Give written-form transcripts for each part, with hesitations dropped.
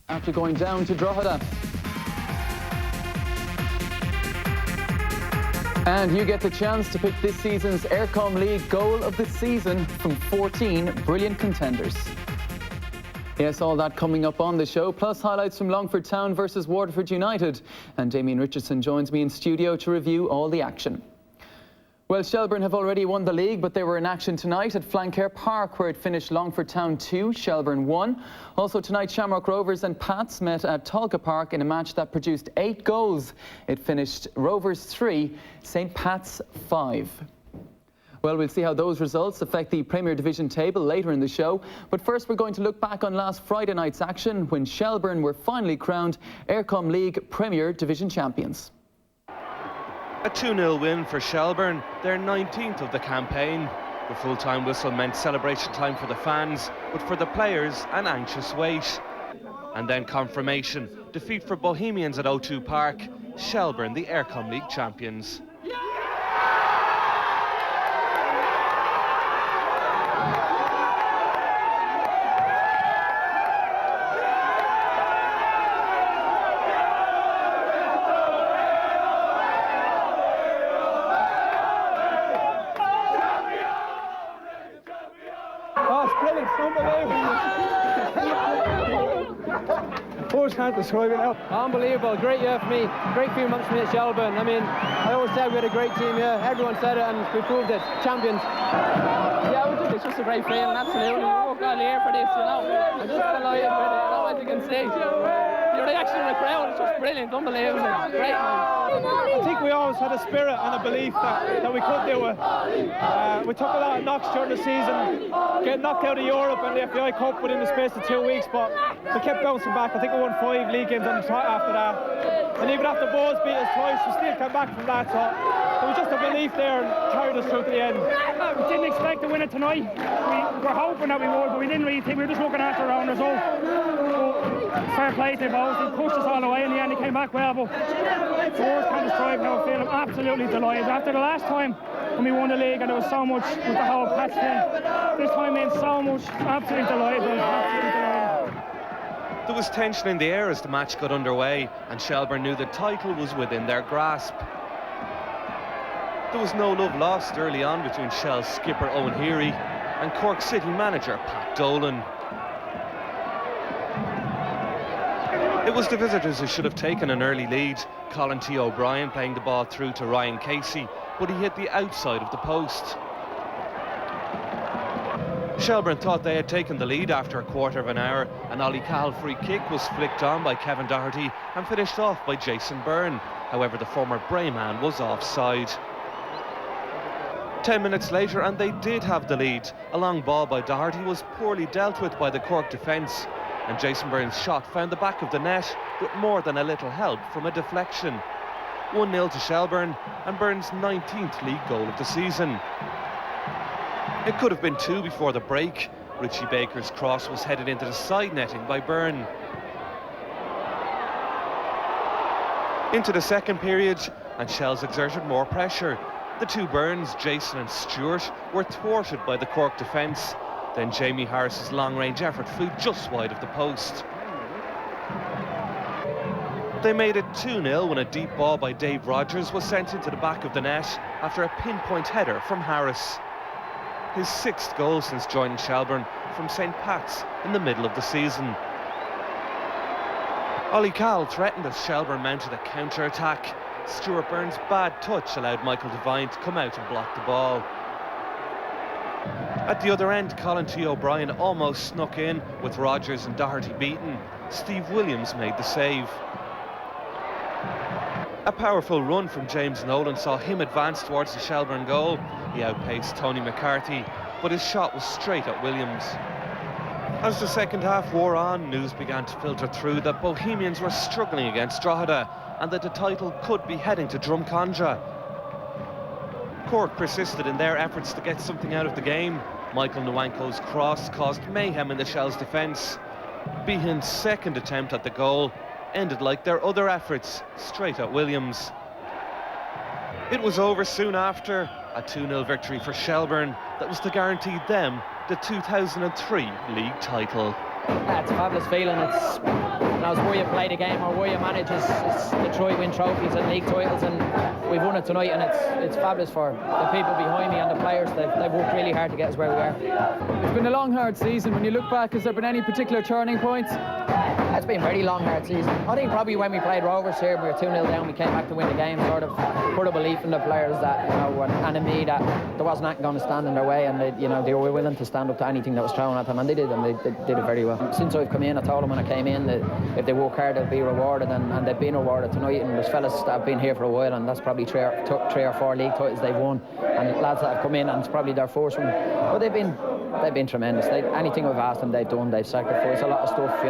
after going down to Drogheda. And you get the chance to pick this season's Eircom League goal of the season from 14 brilliant contenders. Yes, all that coming up on the show, plus highlights from Longford Town versus Waterford United. And Damien Richardson joins me in studio to review all the action. Well, Shelbourne have already won the league, but they were in action tonight at Flancare Park, where it finished Longford Town 2, Shelbourne 1. Also tonight, Shamrock Rovers and Pats met at Tolka Park in a match that produced 8 goals. It finished Rovers 3, St Pat's 5. Well, we'll see how those results affect the Premier Division table later in the show. But first, we're going to look back on last Friday night's action when Shelbourne were finally crowned Eircom League Premier Division champions. A 2-0 win for Shelbourne, their 19th of the campaign. The full-time whistle meant celebration time for the fans, but for the players, an anxious wait. And then confirmation, defeat for Bohemians at O2 Park, Shelbourne the Eircom League champions. Can't describe it now. Unbelievable, great year for me, great few months for me at Shelbourne. I mean, I always said we had a great team here, everyone said it, and we proved it, champions. Yeah, it's just a great feeling, absolutely. We worked all year for this, you know. I'm just delighted with it, you know, as you can see. Your reaction in the crowd is just brilliant, unbelievable, great. I think we always had a spirit and a belief that we could do it. We took a lot of knocks during the season, getting knocked out of Europe and the FAI Cup within the space of 2 weeks, but we kept bouncing back. I think we won 5 league games on the trot after that. And even after Bows beat us twice, we still came back from that. So there was just a belief there and carried us through to the end. We didn't expect to win it tonight. We were hoping that we would, but we didn't really think. We were just looking after our own result. Fair play to both. They pushed us all the way in the end. They came back well, but Forwards can't describe how I feel. I'm absolutely delighted. After the last time when we won the league and there was so much with the whole Pats thing, this time means so much. Absolutely delighted. Absolutely delighted. There was tension in the air as the match got underway, and Shelbourne knew the title was within their grasp. There was no love lost early on between Shell's skipper Owen Heary and Cork City manager Pat Dolan. It was the visitors who should have taken an early lead. Colin T. O'Brien playing the ball through to Ryan Casey, but he hit the outside of the post. Shelbourne thought they had taken the lead after a quarter of an hour. An Ollie Cahill free kick was flicked on by Kevin Doherty and finished off by Jason Byrne. However, the former Bray man was offside. 10 minutes later and they did have the lead. A long ball by Doherty was poorly dealt with by the Cork defence, and Jason Byrne's shot found the back of the net with more than a little help from a deflection. 1-0 to Shelbourne, and Byrne's 19th league goal of the season. It could have been 2 before the break. Richie Baker's cross was headed into the side netting by Byrne. Into the second period, and Shells exerted more pressure. The two Byrnes, Jason and Stewart, were thwarted by the Cork defence. Then Jamie Harris's long-range effort flew just wide of the post. They made it 2-0 when a deep ball by Dave Rogers was sent into the back of the net after a pinpoint header from Harris. His 6th goal since joining Shelbourne from St Pat's in the middle of the season. Ollie Cahill threatened as Shelbourne mounted a counter-attack. Stuart Byrne's bad touch allowed Michael Devine to come out and block the ball. At the other end, Colin T. O'Brien almost snuck in with Rogers and Doherty beaten. Steve Williams made the save. A powerful run from James Nolan saw him advance towards the Shelbourne goal. He outpaced Tony McCarthy, but his shot was straight at Williams. As the second half wore on, news began to filter through that Bohemians were struggling against Drogheda and that the title could be heading to Drumcondra. Cork persisted in their efforts to get something out of the game. Michael Nwanko's cross caused mayhem in the Shells' defence. Behan's second attempt at the goal ended like their other efforts, straight at Williams. It was over soon after, a 2-0 victory for Shelbourne that was to guarantee them the 2003 league title. Yeah, it's a fabulous feeling. It's where you play the game or where you manage is to try to win trophies and league titles, and we've won it tonight, and it's fabulous for the people behind me and the players. They've worked really hard to get us where we are. It's been a long, hard season. When you look back, has there been any particular turning points? It's been a very long, hard season. I think probably when we played Rovers here, we were 2-0 down, we came back to win the game, sort of put a belief in the players that, and in me, that there wasn't anything going to stand in their way, and they were willing to stand up to anything that was thrown at them, and they did, and they did it very well. Since I've come in, I told them when I came in that if they work hard, they'll be rewarded, and they've been rewarded tonight, and there's fellas that have been here for a while, and that's probably three or four league titles they've won, and lads that have come in, and it's probably their first one, but they've been tremendous. Anything we've asked them, they've done. They've sacrificed a lot of stuff,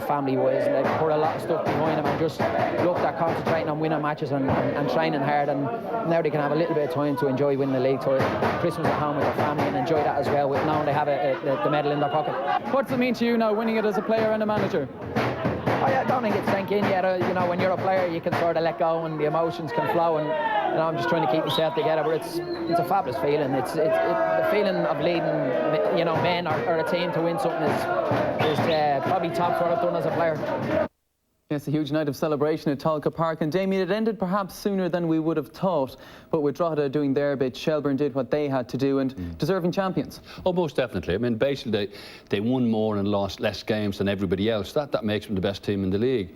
family-wise, and they've put a lot of stuff behind them and just looked at concentrating on winning matches and training hard, and now they can have a little bit of time to enjoy winning the league title, Christmas at home with their family, and enjoy that as well, with knowing they have the medal in their pocket. What does it mean to you now, winning it as a player and a manager? I don't think it's sank in yet. When you're a player, you can sort of let go and the emotions can flow, and I'm just trying to keep myself together. But it's a fabulous feeling. It's the feeling of leading, men or a team to win something is probably top to what I've done as a player. Yes, a huge night of celebration at Tolka Park, and Damien, it ended perhaps sooner than we would have thought, but with Drogheda doing their bit, Shelbourne did what they had to do, and deserving champions. Oh, most definitely. I mean, basically they won more and lost less games than everybody else. That makes them the best team in the league.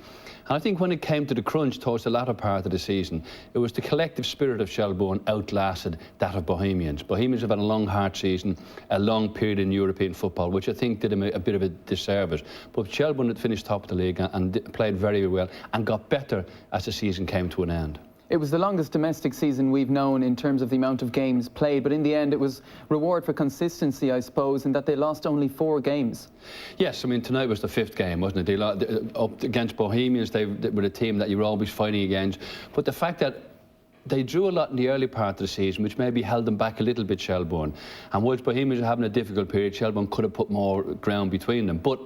And I think when it came to the crunch towards the latter part of the season, it was the collective spirit of Shelbourne outlasted that of Bohemians. Bohemians have had a long, hard season, a long period in European football, which I think did them a bit of a disservice. But Shelbourne had finished top of the league and played very well and got better as the season came to an end. It was the longest domestic season we've known in terms of the amount of games played, but in the end it was reward for consistency, I suppose, in that they lost only 4 games. Yes, I mean, tonight was the 5th game, wasn't it? Up against Bohemians, they were a team that you were always fighting against. But the fact that they drew a lot in the early part of the season, which maybe held them back a little bit, Shelbourne. And whilst Bohemians were having a difficult period, Shelbourne could have put more ground between them. But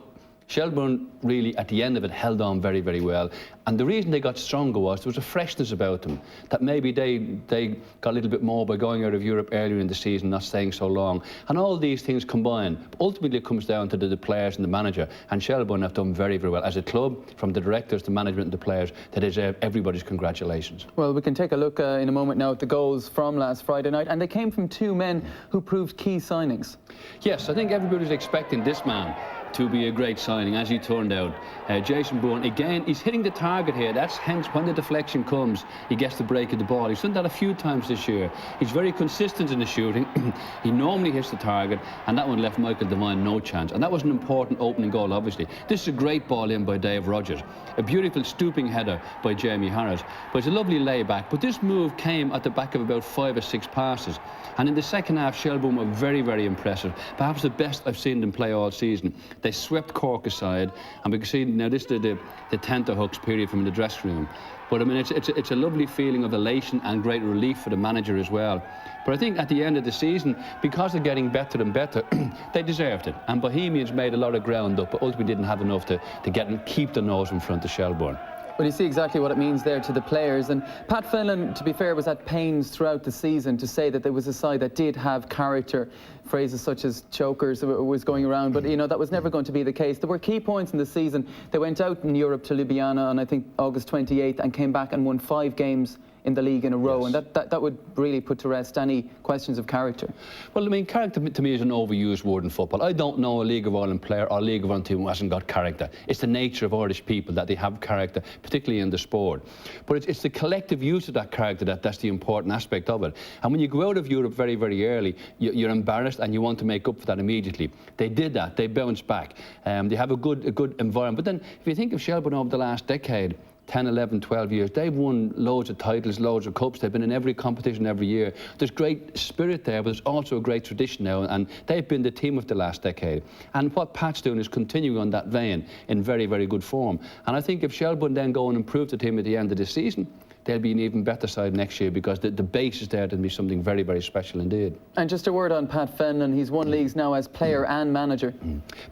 Shelbourne really, at the end of it, held on very, very well. And the reason they got stronger was there was a freshness about them, that maybe they got a little bit more by going out of Europe earlier in the season, not staying so long. And all these things combined, ultimately it comes down to the players and the manager. And Shelbourne have done very, very well. As a club, from the directors, the management and the players, they deserve everybody's congratulations. Well, we can take a look in a moment now at the goals from last Friday night, and they came from 2 men who proved key signings. Yes, I think everybody's expecting this man to be a great signing, as he turned out. Jason Bourne, again, he's hitting the target here. That's hence when the deflection comes, he gets the break of the ball. He's done that a few times this year. He's very consistent in the shooting. He normally hits the target, and that one left Michael Devine no chance. And that was an important opening goal, obviously. This is a great ball in by Dave Rogers. A beautiful stooping header by Jamie Harris. But it's a lovely layback. But this move came at the back of about 5 or 6 passes. And in the second half, Shelbourne were very, very impressive. Perhaps the best I've seen them play all season. They swept Cork aside, and we can see now this is the tenterhooks period from the dressing room. But I mean, it's a lovely feeling of elation and great relief for the manager as well. But I think at the end of the season, because they're getting better and better, they deserved it. And Bohemians made a lot of ground up, but ultimately didn't have enough to get and keep the nose in front of Shelbourne. Well, you see exactly what it means there to the players. And Pat Fenlon, to be fair, was at pains throughout the season to say that there was a side that did have character. Phrases such as chokers was going around, but that was never going to be the case. There were key points in the season. They went out in Europe to Ljubljana on, I think, August 28th and came back and won 5 games in the league in a row, yes. And that would really put to rest any questions of character. Well, I mean, character to me is an overused word in football. I don't know a League of Ireland player or a League of Ireland team who hasn't got character. It's the nature of Irish people that they have character, particularly in the sport. But it's the collective use of that character that's the important aspect of it. And when you go out of Europe very, very early, you're embarrassed and you want to make up for that immediately. They did that. They bounced back. They have a good environment. But then, if you think of Shelbourne over the last decade, 10, 11, 12 years, they've won loads of titles, loads of cups. They've been in every competition every year. There's great spirit there, but there's also a great tradition now, and they've been the team of the last decade. And what Pat's doing is continuing on that vein in very, very good form. And I think if Shelbourne then go and improve the team at the end of the season, they'll be an even better side next year, because the base is there to be something very, very special indeed. And just a word on Pat Fenlon. He's won leagues now as player and manager.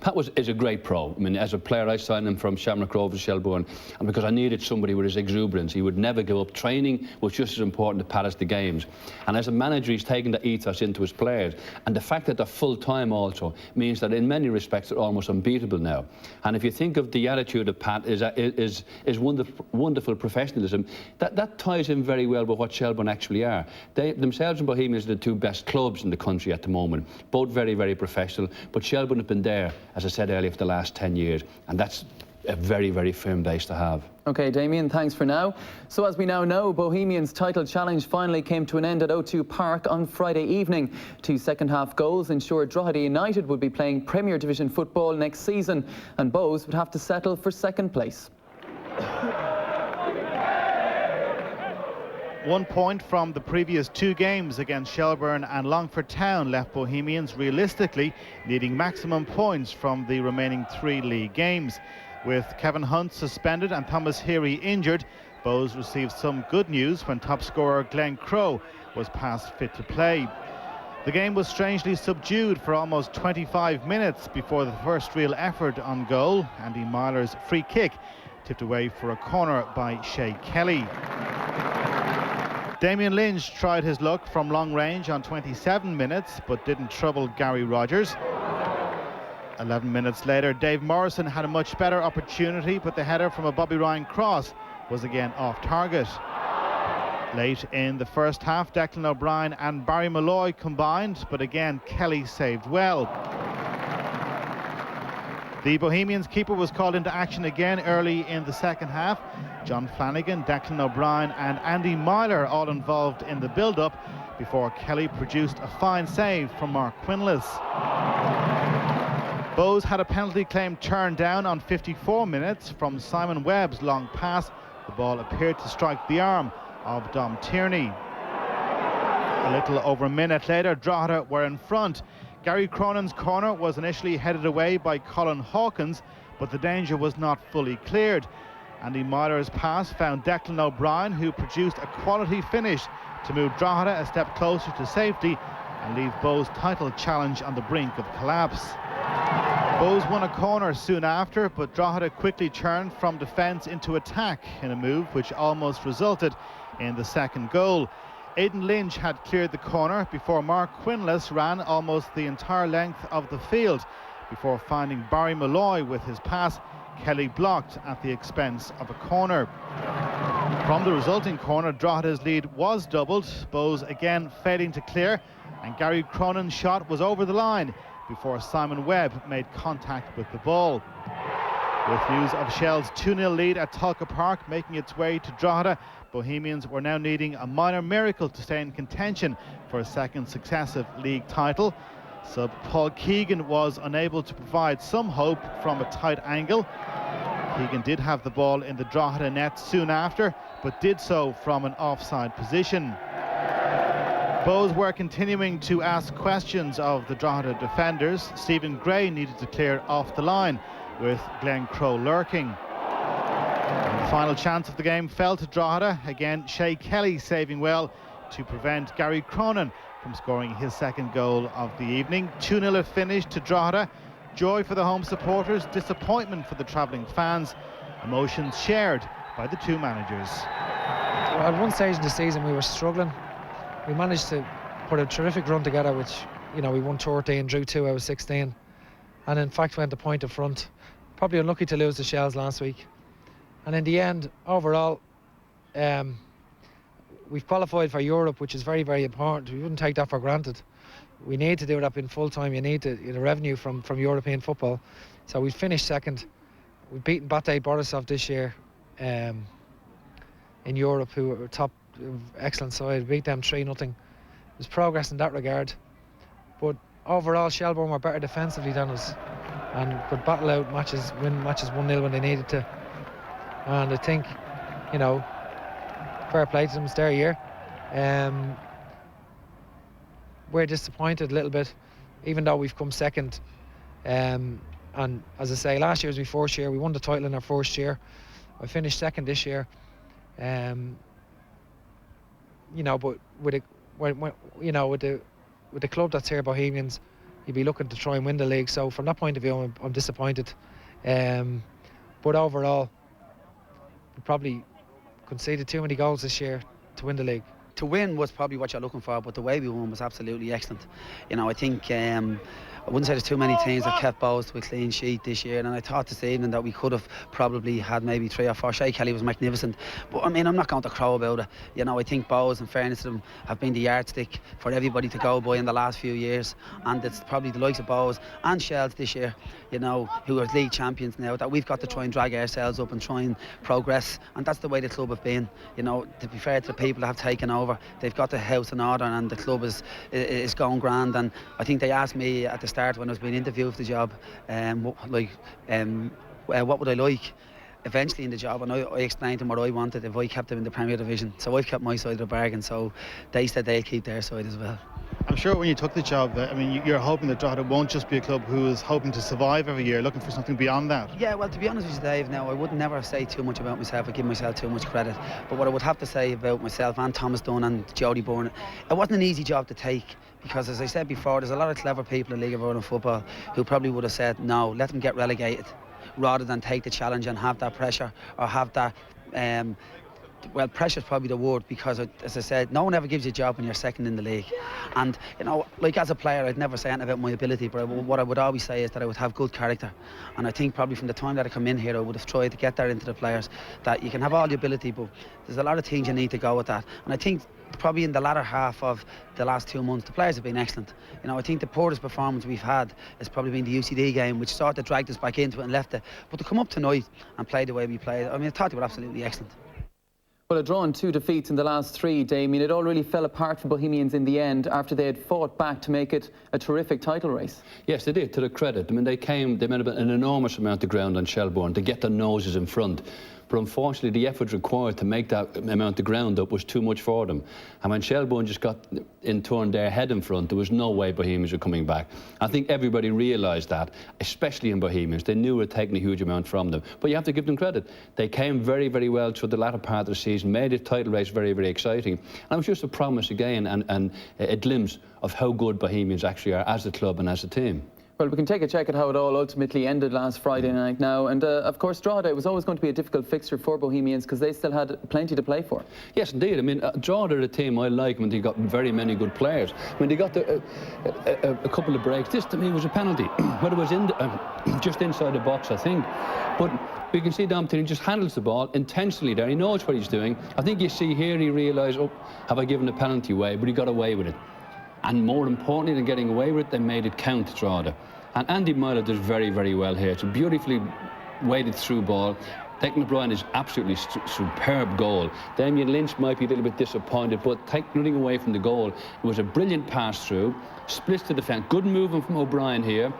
Pat is a great pro. I mean, as a player, I signed him from Shamrock Rovers, Shelbourne, and because I needed somebody with his exuberance. He would never give up. Training was just as important to Pat as the games. And as a manager, he's taken the ethos into his players. And the fact that they're full-time also means that in many respects they're almost unbeatable now. And if you think of the attitude of Pat is wonderful professionalism, that ties in very well with what Shelbourne actually are. They themselves and Bohemians are the two best clubs in the country at the moment. Both very, very professional. But Shelbourne have been there, as I said earlier, for the last 10 years. And that's a very, very firm base to have. OK, Damien, thanks for now. So as we now know, Bohemians' title challenge finally came to an end at O2 Park on Friday evening. 2 second-half goals ensured Drogheda United would be playing Premier Division football next season, and Bohs would have to settle for second place. 1 point from the previous 2 games against Shelbourne and Longford Town left Bohemians realistically needing maximum points from the remaining 3 league games. With Kevin Hunt suspended and Thomas Heary injured, Bohs received some good news when top scorer Glenn Crowe was past fit to play. The game was strangely subdued for almost 25 minutes before the first real effort on goal. Andy Myler's free kick tipped away for a corner by Shay Kelly. Damien Lynch tried his luck from long range on 27 minutes but didn't trouble Gary Rogers. 11 minutes later, Dave Morrison had a much better opportunity, but the header from a Bobby Ryan cross was again off target. Late in the first half, Declan O'Brien and Barry Malloy combined, but again Kelly saved well. The Bohemians keeper was called into action again early in the second half. John Flanagan, Declan O'Brien and Andy Myler all involved in the build-up before Kelly produced a fine save from Mark Quinless. Bohs had a penalty claim turned down on 54 minutes from Simon Webb's long pass. The ball appeared to strike the arm of Dom Tierney. A little over a minute later, Drogheda were in front. Gary Cronin's corner was initially headed away by Colin Hawkins, but the danger was not fully cleared. Andy Myler's pass found Declan O'Brien, who produced a quality finish to move Drogheda a step closer to safety and leave Bohs' title challenge on the brink of collapse. Bohs won a corner soon after, but Drogheda quickly turned from defence into attack in a move which almost resulted in the second goal. Aidan Lynch had cleared the corner before Mark Quinless ran almost the entire length of the field before finding Barry Malloy with his pass. Kelly blocked at the expense of a corner. From the resulting corner, Drogheda's lead was doubled, Bohs again failing to clear, and Gary Cronin's shot was over the line before Simon Webb made contact with the ball. With news of Shell's 2-0 lead at Tulka Park making its way to Drogheda, Bohemians were now needing a minor miracle to stay in contention for a second successive league title. Sub Paul Keegan was unable to provide some hope from a tight angle. Keegan did have the ball in the Drogheda net soon after, but did so from an offside position. Bohs were continuing to ask questions of the Drogheda defenders. Stephen Gray needed to clear off the line with Glenn Crowe lurking. And the final chance of the game fell to Drogheda. Again, Shay Kelly saving well to prevent Gary Cronin from scoring his second goal of the evening. 2-0 a finish to Drogheda. Joy for the home supporters, disappointment for the travelling fans. Emotions shared by the two managers. Well, at one stage in the season we were struggling. We managed to put a terrific run together, which, you know, we won 13, drew 2 out of 16, and in fact went a point of front. Probably unlucky to lose the Shells last week. And in the end, overall, we've qualified for Europe, which is very, very important. We wouldn't take that for granted. We need to do that in full time. You need to, revenue from European football. So we finished second. We've beaten Bate Borisov this year in Europe, who are top excellent side. Beat them 3-0. There's progress in that regard. But overall, Shelbourne were better defensively than us and could battle out matches, win matches 1-0 when they needed to. And I think, fair play to them, it's their year. We're disappointed a little bit, even though we've come second. And as I say, last year was my first year. We won the title in our first year. I finished second this year. you know, but with the club that's here, Bohemians, you'd be looking to try and win the league. So from that point of view, I'm disappointed. But overall, we probably conceded too many goals this year to win the league. To win was probably what you're looking for, but the way we won was absolutely excellent. You know, I think I wouldn't say there's too many teams that kept Bows to a clean sheet this year, and I thought this evening that we could have probably had maybe 3 or 4. Shay Kelly was magnificent, but I mean, I'm not going to crow about it. You know, I think Bows, in fairness to them, have been the yardstick for everybody to go by in the last few years, and it's probably the likes of Bows and Shells this year, you know, who are league champions now, that we've got to try and drag ourselves up and try and progress, and that's the way the club have been. You know, to be fair to the people that have taken over, they've got the house in order, and the club is going grand. And I think they asked me at the start when I was being interviewed for the job, what would I like eventually in the job, and I explained to them what I wanted if I kept them in the Premier Division. So I've kept my side of the bargain, so they said they'll keep their side as well. I'm sure when you took the job, I mean, you're hoping that Drogheda won't just be a club who is hoping to survive every year, looking for something beyond that. Yeah, well, to be honest with you, Dave, now, I would never say too much about myself. I give myself too much credit. But what I would have to say about myself and Thomas Dunn and Jody Byrne, it wasn't an easy job to take, because, as I said before, there's a lot of clever people in League of Ireland football who probably would have said, no, let them get relegated, rather than take the challenge and have that pressure, or have that well, pressure is probably the word, because, as I said, no one ever gives you a job when you're second in the league. And, you know, like, as a player, I'd never say anything about my ability, but what I would always say is that I would have good character. And I think probably from the time that I come in here, I would have tried to get that into the players, that you can have all the ability, but there's a lot of things you need to go with that. And I think probably in the latter half of the last 2 months, the players have been excellent. You know, I think the poorest performance we've had has probably been the UCD game, which sort of dragged us back into it and left it. But to come up tonight and play the way we played, I mean, I thought they were absolutely excellent. Well, a draw and 2 defeats in the last 3, Damien. It all really fell apart for Bohemians in the end after they had fought back to make it a terrific title race. Yes, they did, to their credit. I mean, they made an enormous amount of ground on Shelbourne to get their noses in front. But unfortunately, the effort required to make that amount of ground up was too much for them. And when Shelbourne just got in turn their head in front, there was no way Bohemians were coming back. I think everybody realised that, especially in Bohemians. They knew it had taken a huge amount from them. But you have to give them credit. They came very, very well through the latter part of the season, made the title race very, very exciting. And it was just a promise again, and a glimpse of how good Bohemians actually are as a club and as a team. Well, we can take a check at how it all ultimately ended last Friday night now. And, of course, Drogheda was always going to be a difficult fixture for Bohemians because they still had plenty to play for. Yes, indeed. I mean, Drogheda are a team I like when they got very many good players. When they got a couple of breaks, this to me was a penalty. But it was just inside the box, I think. But we can see Dom Tierney just handles the ball intentionally there. He knows what he's doing. I think you see here he realised, oh, have I given a penalty away? But he got away with it. And more importantly than getting away with it, they made it count, Drogheda. And Andy Myler does very, very well here. It's a beautifully weighted through ball. Declan O'Brien is absolutely superb goal. Damien Lynch might be a little bit disappointed, but take nothing away from the goal. It was a brilliant pass through, splits the defence. Good movement from O'Brien here.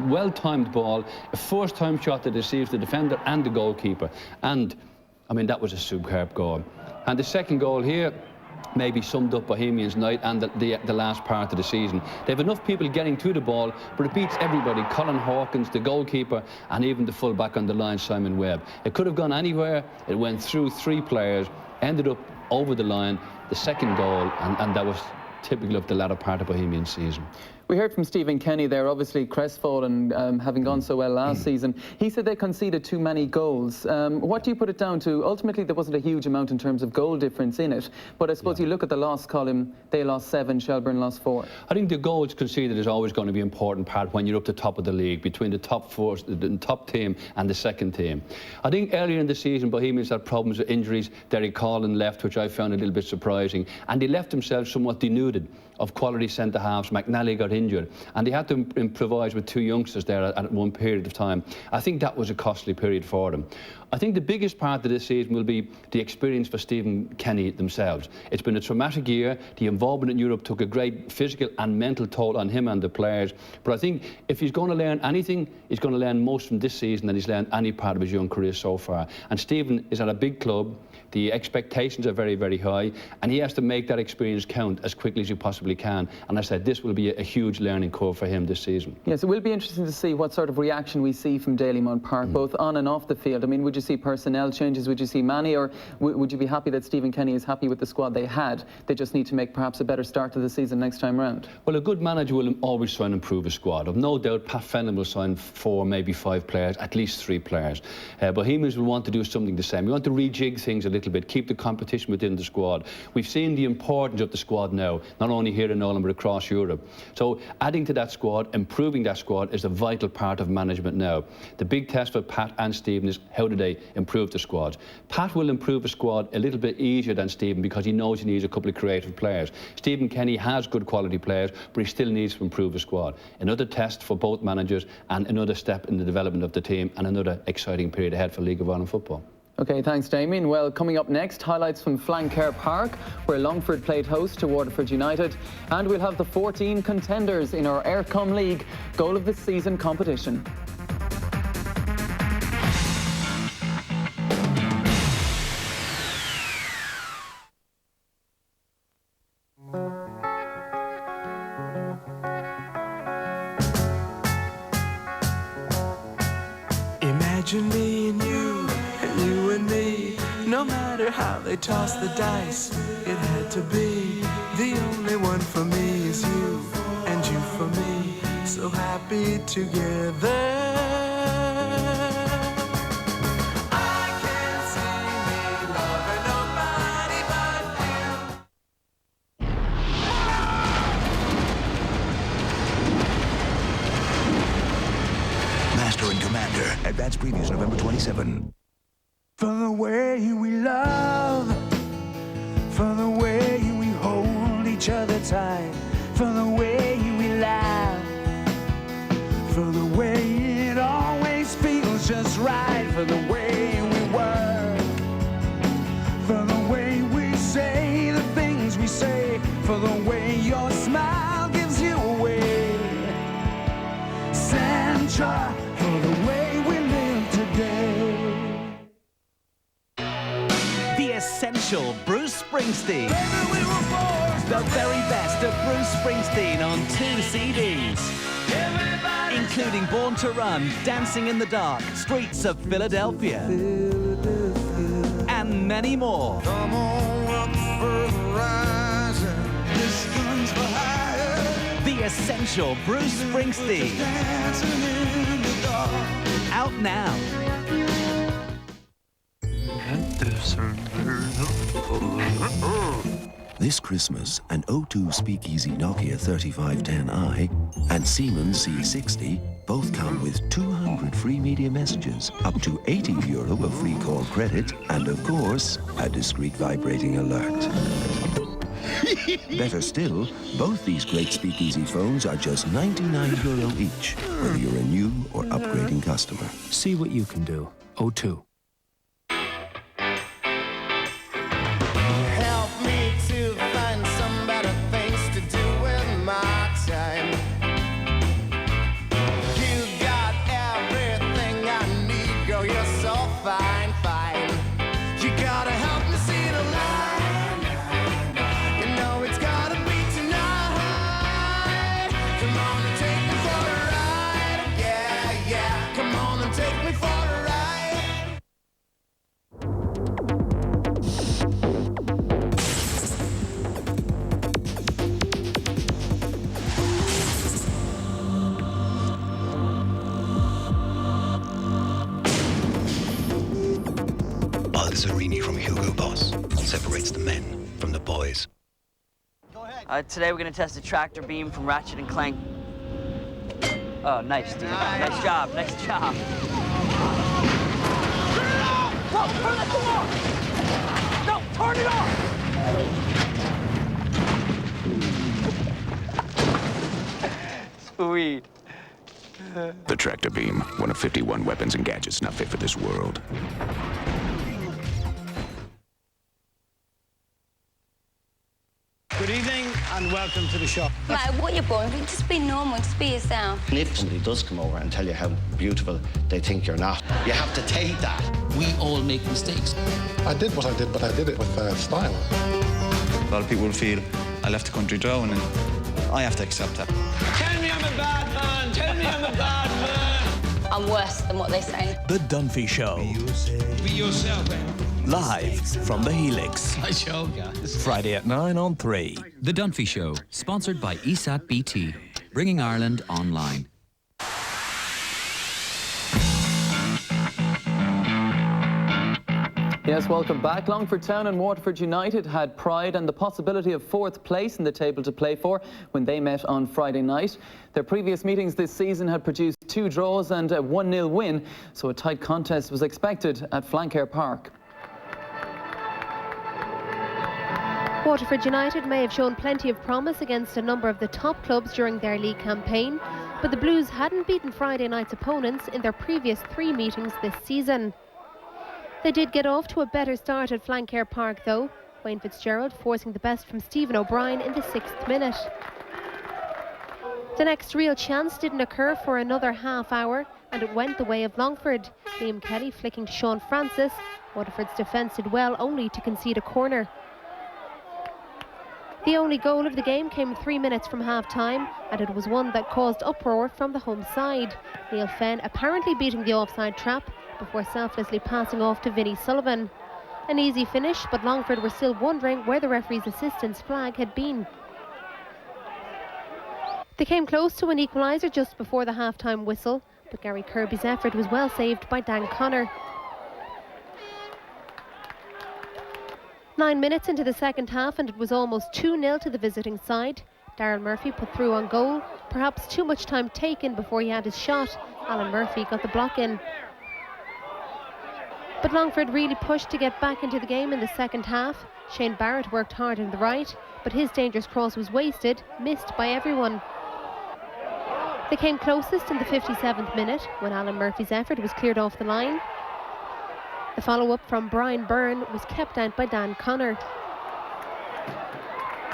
Well-timed ball. A first-time shot that deceives the defender and the goalkeeper. And, I mean, that was a superb goal. And the second goal here maybe summed up Bohemians' night and the last part of the season. They have enough people getting to the ball, but it beats everybody. Colin Hawkins, the goalkeeper, and even the full-back on the line, Simon Webb. It could have gone anywhere. It went through 3 players, ended up over the line, the second goal, and that was typical of the latter part of Bohemian season. We heard from Stephen Kenny there, obviously crestfallen, having gone so well last season. He said they conceded too many goals. What do you put it down to? Ultimately, there wasn't a huge amount in terms of goal difference in it. But I suppose you look at the loss column, they lost 7, Shelbourne lost 4. I think the goals conceded is always going to be an important part when you're up the top of the league, between the top 4, the top team and the second team. I think earlier in the season, Bohemians had problems with injuries. Derek Collin left, which I found a little bit surprising. And they left themselves somewhat denuded of quality centre-halves. McNally got injured, and they had to improvise with 2 youngsters there at one period of time. I think that was a costly period for them. I think the biggest part of this season will be the experience for Stephen Kenny themselves. It's been a traumatic year. The involvement in Europe took a great physical and mental toll on him and the players. But I think if he's going to learn anything, he's going to learn most from this season than he's learned any part of his young career so far. And Stephen is at a big club. The expectations are very, very high, and he has to make that experience count as quickly as he possibly can. And I said, this will be a huge huge learning curve for him this season. Yes, it will be interesting to see what sort of reaction we see from Dalymount Park, both on and off the field. I mean, would you see personnel changes? Would you see many? Or would you be happy that Stephen Kenny is happy with the squad they had? They just need to make perhaps a better start to the season next time round. Well, a good manager will always try and improve a squad. I've no doubt Pat Fenton will sign 4, maybe 5 players, at least 3 players. Bohemians will want to do something the same. We want to rejig things a little bit, keep the competition within the squad. We've seen the importance of the squad now, not only here in Ireland but across Europe. So adding to that squad, improving that squad is a vital part of management now. The big test for Pat and Stephen is how do they improve the squad. Pat will improve a squad a little bit easier than Stephen because he knows he needs a couple of creative players. Stephen Kenny has good quality players, but he still needs to improve the squad. Another test for both managers and another step in the development of the team and another exciting period ahead for League of Ireland football. OK, thanks, Damien. Well, coming up next, highlights from Flancare Park, where Longford played host to Waterford United. And we'll have the 14 contenders in our Eircom League Goal of the Season competition. Imagine me and you and me. No matter how they toss the dice, it had to be. The only one for me is you, and you for me. So happy together. I can't see me loving nobody but you. Master and Commander. Advance previews November 27. For the way we love, for the way we hold each other tight, for the way we laugh, for the way it always feels just right, for the way we work, for the way we say the things we say, for the way your smile gives you away. Sandra, for the way we live today. The essential Bruce Springsteen. The very best of Bruce Springsteen on 2 CDs. Including Born to Run, Dancing in the Dark, Streets of Philadelphia. And many more. Come on up for the rising, distance for higher. The essential Bruce Springsteen. Dancing in the dark. Out now. This Christmas, an O2 Speakeasy Nokia 3510i and Siemens C60 both come with 200 free media messages, up to €80 of free call credit, and of course, a discreet vibrating alert. Better still, both these great Speakeasy phones are just €99 each, whether you're a new or upgrading customer. See what you can do. O2. From Hugo Boss separates the men from the boys. Today we're going to test a tractor beam from Ratchet and Clank. Oh, nice, Steve. Nice job, nice job. Turn it off! No, turn that thing off! No, turn it off! Sweet. The tractor beam, one of 51 weapons and gadgets not fit for this world. Good evening and welcome to the shop. Right, what you're going for, just be normal, just be yourself. And if somebody does come over and tell you how beautiful they think you're not, you have to take that. We all make mistakes. I did what I did, but I did it with style. A lot of people will feel I left the country drowning. I have to accept that. Tell me I'm a bad man. Tell me I'm a bad man. I'm worse than what they say. The Dunphy Show. Be yourself, man. Live from the Helix. I show, guys. Friday at 9 on 3. The Dunphy Show, sponsored by ESAT BT, bringing Ireland online. Yes, welcome back. Longford Town and Waterford United had pride and the possibility of 4th place in the table to play for when they met on Friday night. Their previous meetings this season had produced 2 draws and a 1-0 win, so a tight contest was expected at Flancare Park. Waterford United may have shown plenty of promise against a number of the top clubs during their league campaign, but the Blues hadn't beaten Friday night's opponents in their previous 3 meetings this season. They did get off to a better start at Flancare Park though, Wayne Fitzgerald forcing the best from Stephen O'Brien in the 6th minute. The next real chance didn't occur for another half hour and it went the way of Longford. Liam Kelly flicking to Sean Francis. Waterford's defence did well only to concede a corner. The only goal of the game came 3 minutes from half-time and it was one that caused uproar from the home side. Neil Fenn apparently beating the offside trap before selflessly passing off to Vinnie Sullivan. An easy finish, but Longford were still wondering where the referee's assistant's flag had been. They came close to an equaliser just before the half-time whistle, but Gary Kirby's effort was well saved by Dan Connor. 9 minutes into the second half and it was almost 2-0 to the visiting side. Darryl Murphy put through on goal, perhaps too much time taken before he had his shot. Alan Murphy got the block in. But Longford really pushed to get back into the game in the second half. Shane Barrett worked hard on the right, but his dangerous cross was wasted, missed by everyone. They came closest in the 57th minute when Alan Murphy's effort was cleared off the line. The follow-up from Brian Byrne was kept out by Dan Connor.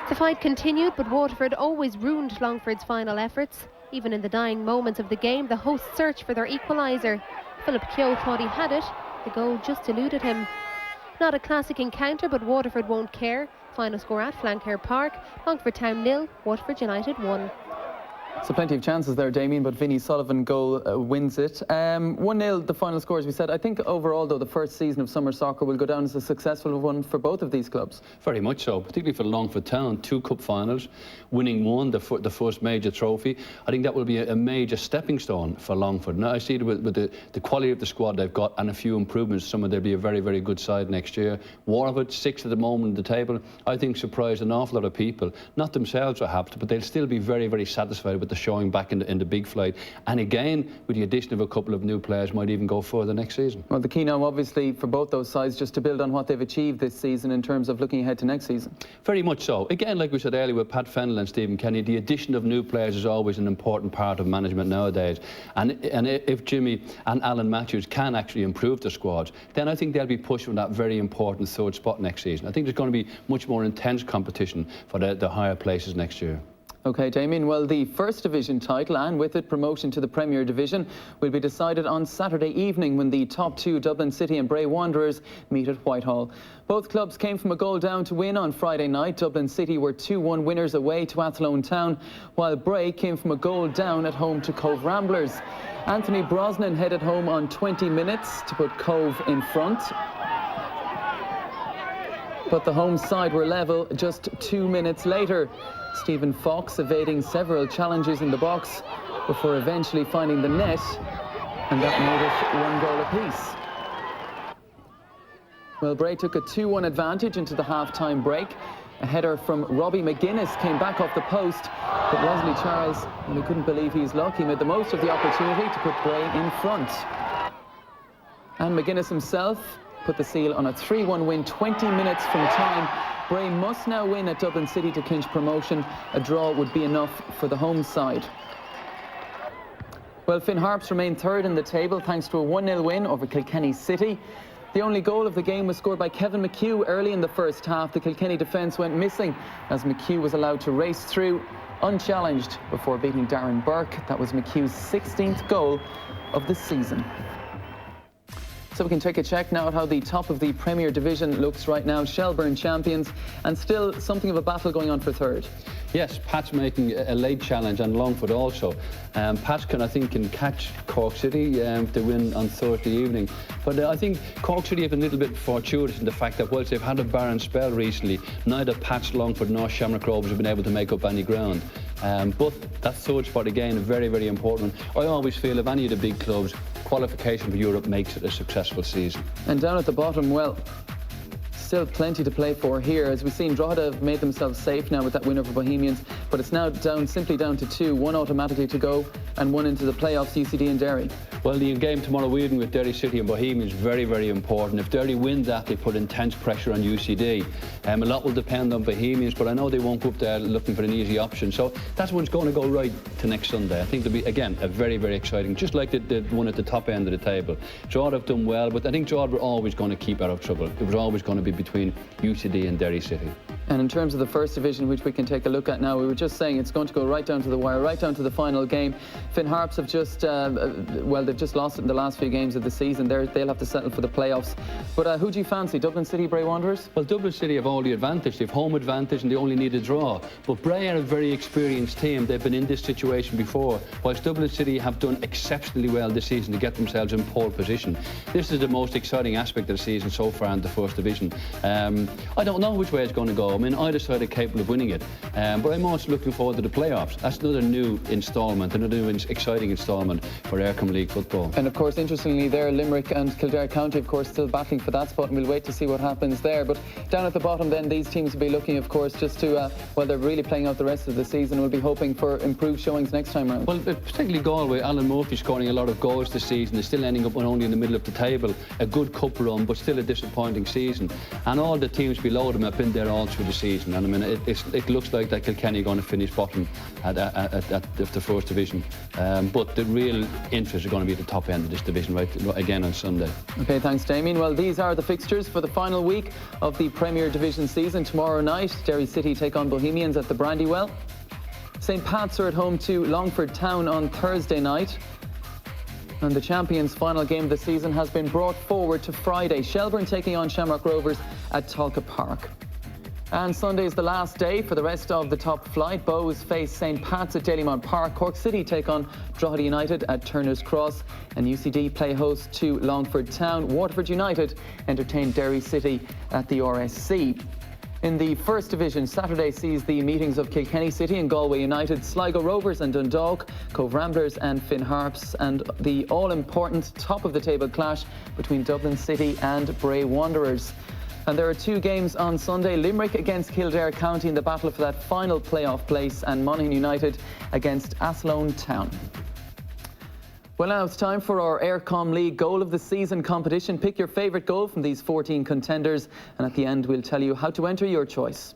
The fight continued, but Waterford always ruined Longford's final efforts. Even in the dying moments of the game, the hosts searched for their equaliser. Philip Keogh thought he had it. The goal just eluded him. Not a classic encounter, but Waterford won't care. Final score at Flancare Park, Longford Town 0, Waterford United 1. So plenty of chances there, Damien, but Vinnie Sullivan goal wins it. 1-0 the final score, as we said. I think overall, though, the first season of summer soccer will go down as a successful one for both of these clubs. Very much so, particularly for Longford Town. 2 cup finals, winning one, the first major trophy. I think that will be a major stepping stone for Longford. Now, I see it with the quality of the squad they've got and a few improvements. They'll be a very, very good side next year. Waterford, 6th at the moment in the table, I think surprised an awful lot of people. Not themselves, perhaps, but they'll still be very, very satisfied with the showing back in the big flight, and again with the addition of a couple of new players might even go further next season. Well, the key now obviously for both those sides just to build on what they've achieved this season in terms of looking ahead to next season. Very much so. Again, like we said earlier with Pat Fennell and Stephen Kenny, the addition of new players is always an important part of management nowadays, and if Jimmy and Alan Matthews can actually improve the squads, then I think they'll be pushed for that very important 3rd spot next season. I think there's going to be much more intense competition for the higher places next year. OK, Damien, well, the First Division title and with it promotion to the Premier Division will be decided on Saturday evening when the top 2 Dublin City and Bray Wanderers meet at Whitehall. Both clubs came from a goal down to win on Friday night. Dublin City were 2-1 winners away to Athlone Town, while Bray came from a goal down at home to Cove Ramblers. Anthony Brosnan headed home on 20 minutes to put Cove in front. But the home side were level just 2 minutes later. Stephen Fox evading several challenges in the box before eventually finding the net, and that made it 1 goal apiece. Well, Bray took a 2-1 advantage into the half-time break. A header from Robbie McGuinness came back off the post, but Wesley Charles, and we couldn't believe his luck, he made the most of the opportunity to put Bray in front. And McGuinness himself put the seal on a 3-1 win 20 minutes from time. Bray must now win at Dublin City to clinch promotion. A draw would be enough for the home side. Well, Finn Harps remain 3rd in the table thanks to a 1-0 win over Kilkenny City. The only goal of the game was scored by Kevin McHugh early in the first half. The Kilkenny defence went missing as McHugh was allowed to race through unchallenged before beating Darren Burke. That was McHugh's 16th goal of the season. So we can take a check now at how the top of the Premier Division looks right now. Shelbourne champions, and still something of a battle going on for third. Yes, Pat's making a late challenge, and Longford also. Pat's can catch Cork City if they win on Thursday evening. But I think Cork City have been a little bit fortuitous in the fact that whilst they've had a barren spell recently, neither Pat's, Longford nor Shamrock Rovers have been able to make up any ground. But that third spot again, very, very important. I always feel if any of the big clubs, qualification for Europe makes it a successful season. And down at the bottom, well, still plenty to play for here. As we've seen, Drogheda have made themselves safe now with that win over Bohemians, but it's now simply down to 2, 1 automatically to go and 1 into the playoffs, UCD and Derry. Well, the game tomorrow evening with Derry City and Bohemians is very, very important. If Derry win that, they put intense pressure on UCD. A lot will depend on Bohemians, but I know they won't go up there looking for an easy option. So that's what's going to go right to next Sunday. I think it'll be, again, a very, very exciting, just like the one at the top end of the table. Drogheda have done well, but I think Drogheda were always going to keep out of trouble. It was always going to be between UCD and Derry City. And in terms of the first division, which we can take a look at now, we were just saying it's going to go right down to the wire, right down to the final game. Finn Harps have just, well, they've just lost it in the last few games of the season. They'll have to settle for the playoffs. But who do you fancy, Dublin City, Bray Wanderers? Well, Dublin City have all the advantage. They have home advantage and they only need a draw. But Bray are a very experienced team. They've been in this situation before. Whilst Dublin City have done exceptionally well this season to get themselves in pole position. This is the most exciting aspect of the season so far in the first division. I don't know which way it's going to go. I mean, either side are capable of winning it. But I'm also looking forward to the playoffs. That's another new instalment, another new exciting instalment for Eircom League football. And of course, interestingly there, Limerick and Kildare County, of course, still battling for that spot, and we'll wait to see what happens there. But down at the bottom then, these teams will be looking, of course, just to, well, they're really playing out the rest of the season. We'll be hoping for improved showings next time around. Well, particularly Galway, Alan Murphy scoring a lot of goals this season. They're still ending up only in the middle of the table. A good cup run, but still a disappointing season. And all the teams below them have been there all through the season. And I mean, it looks like that Kilkenny are going to finish bottom at the first division. But the real interest are going to be at the top end of this division, right, again on Sunday. OK, thanks, Damien. Well, these are the fixtures for the final week of the Premier Division season. Tomorrow night, Derry City take on Bohemians at the Brandywell. St Pat's are at home to Longford Town on Thursday night. And the champions' final game of the season has been brought forward to Friday. Shelbourne taking on Shamrock Rovers at Talca Park. And Sunday is the last day for the rest of the top flight. Bows face St Pat's at Dalymount Park. Cork City take on Drogheda United at Turner's Cross. And UCD play host to Longford Town. Waterford United entertain Derry City at the RSC. In the first division, Saturday sees the meetings of Kilkenny City and Galway United, Sligo Rovers and Dundalk, Cove Ramblers and Finn Harps, and the all-important top-of-the-table clash between Dublin City and Bray Wanderers. And there are 2 games on Sunday. Limerick against Kildare County in the battle for that final playoff place, and Monaghan United against Athlone Town. Well, now it's time for our Eircom League Goal of the Season competition. Pick your favourite goal from these 14 contenders, and at the end we'll tell you how to enter your choice.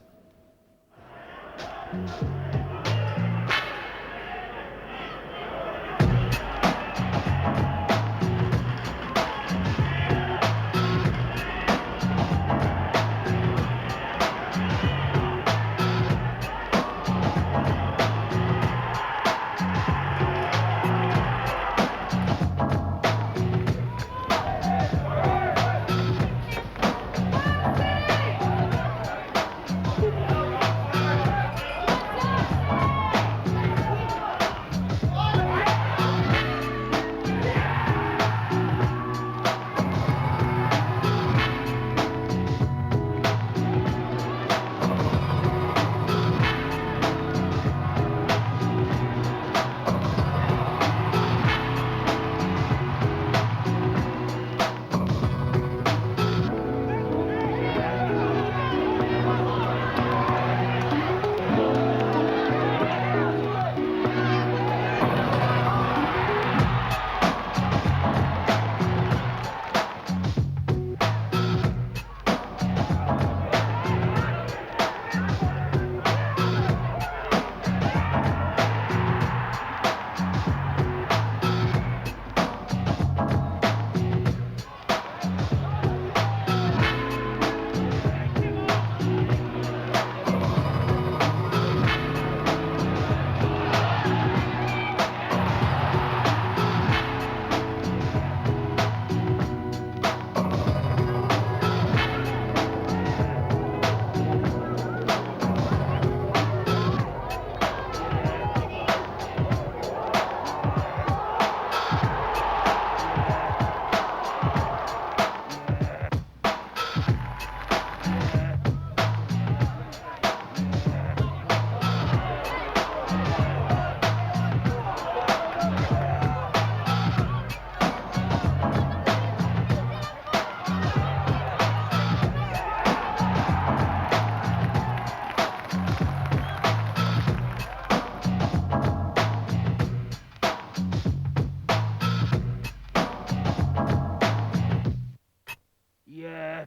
Yeah.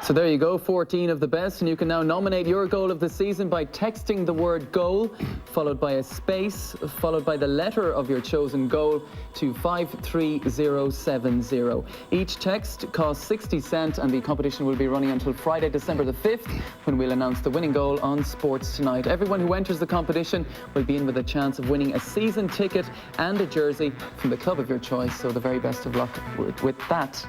So there you go, 14 of the best, and you can now nominate your goal of the season by texting the word goal, followed by a space, followed by the letter of your chosen goal to 53070. Each text costs 60 cents, and the competition will be running until Friday, December the 5th, when we'll announce the winning goal on Sports Tonight. Everyone who enters the competition will be in with a chance of winning a season ticket and a jersey from the club of your choice, so the very best of luck with that.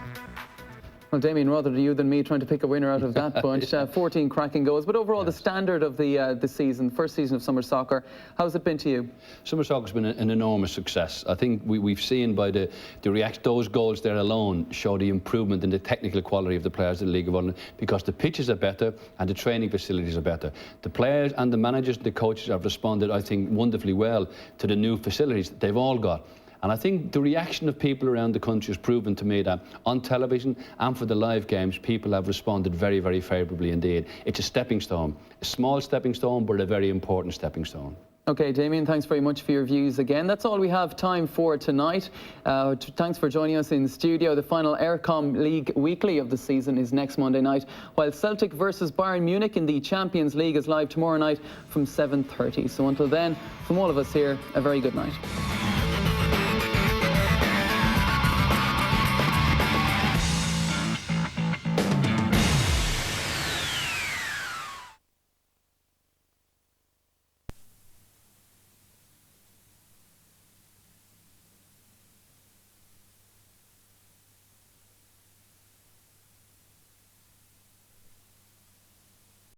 Well, Damien, rather you than me trying to pick a winner out of that bunch. 14 cracking goals, but overall, yes, the standard of the season, first season of summer soccer, how's it been to you? Summer soccer's been an enormous success. I think we've seen by the reaction, those goals there alone show the improvement in the technical quality of the players in the League of Ireland, because the pitches are better and the training facilities are better. The players and the managers and the coaches have responded, I think, wonderfully well to the new facilities that they've all got. And I think the reaction of people around the country has proven to me that on television and for the live games, people have responded very, very favourably indeed. It's a stepping stone, a small stepping stone, but a very important stepping stone. Okay, Damien, thanks very much for your views again. That's all we have time for tonight. Thanks for joining us in the studio. The final Eircom League Weekly of the season is next Monday night, while Celtic versus Bayern Munich in the Champions League is live tomorrow night from 7:30. So until then, from all of us here, a very good night.